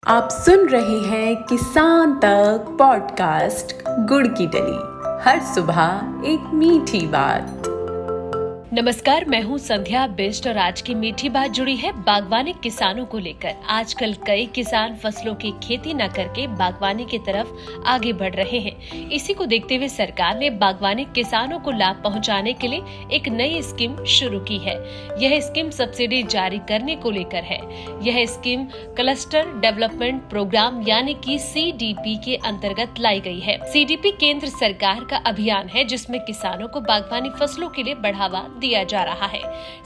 आप सुन रहे हैं किसान तक पॉडकास्ट गुड़ की डली। हर सुबह एक मीठी बात। नमस्कार, मैं हूं संध्या बेस्ट और आज की मीठी बात जुड़ी है बागवानी किसानों को लेकर। आजकल कई किसान फसलों की खेती न करके बागवानी की तरफ आगे बढ़ रहे हैं। इसी को देखते हुए सरकार ने बागवानी किसानों को लाभ पहुंचाने के लिए एक नई स्कीम शुरू की है। यह स्कीम सब्सिडी जारी करने को लेकर है। यह स्कीम क्लस्टर डेवलपमेंट प्रोग्राम यानी कि CDP के अंतर्गत लाई गई है। CDP केंद्र सरकार का अभियान है जिसमें किसानों को बागवानी फसलों के लिए बढ़ावा दिया जा रहा है।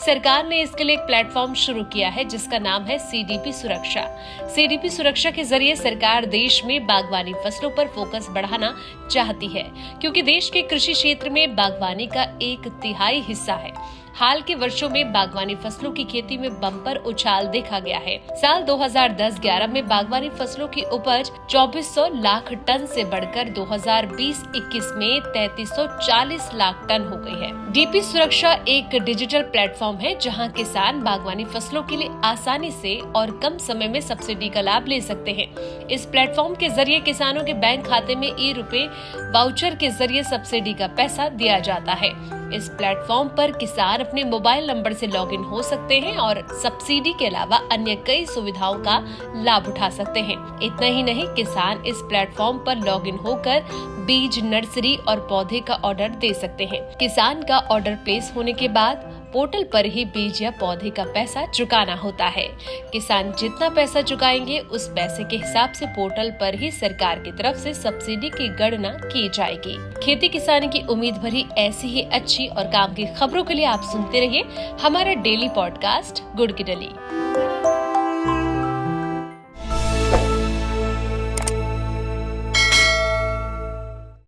सरकार ने इसके लिए एक प्लेटफॉर्म शुरू किया है जिसका नाम है CDP सुरक्षा। CDP सुरक्षा के जरिए सरकार देश में बागवानी फसलों पर फोकस बढ़ाना चाहती है, क्योंकि देश के कृषि क्षेत्र में बागवानी का 1/3 हिस्सा है। हाल के वर्षों में बागवानी फसलों की खेती में बम्पर उछाल देखा गया है। साल 2010-11 में बागवानी फसलों की उपज 2400 लाख टन से बढ़कर 2020-21 में 3340 लाख टन हो गई है। DP सुरक्षा एक डिजिटल प्लेटफॉर्म है जहां किसान बागवानी फसलों के लिए आसानी से और कम समय में सब्सिडी का लाभ ले सकते हैं। इस प्लेटफॉर्म के जरिए किसानों के बैंक खाते में ₹E वाउचर के जरिए सब्सिडी का पैसा दिया जाता है। इस प्लेटफॉर्म पर किसान अपने मोबाइल नंबर से लॉगिन हो सकते हैं और सब्सिडी के अलावा अन्य कई सुविधाओं का लाभ उठा सकते हैं। इतना ही नहीं, किसान इस प्लेटफॉर्म पर लॉगिन होकर बीज, नर्सरी और पौधे का ऑर्डर दे सकते हैं। किसान का ऑर्डर प्लेस होने के बाद पोर्टल पर ही बीज या पौधे का पैसा चुकाना होता है। किसान जितना पैसा चुकाएंगे उस पैसे के हिसाब से पोर्टल पर ही सरकार की तरफ से सब्सिडी की गणना की जाएगी। खेती किसानी की उम्मीद भरी ऐसी ही अच्छी और काम की खबरों के लिए आप सुनते रहिए हमारा डेली पॉडकास्ट गुड़ की डली।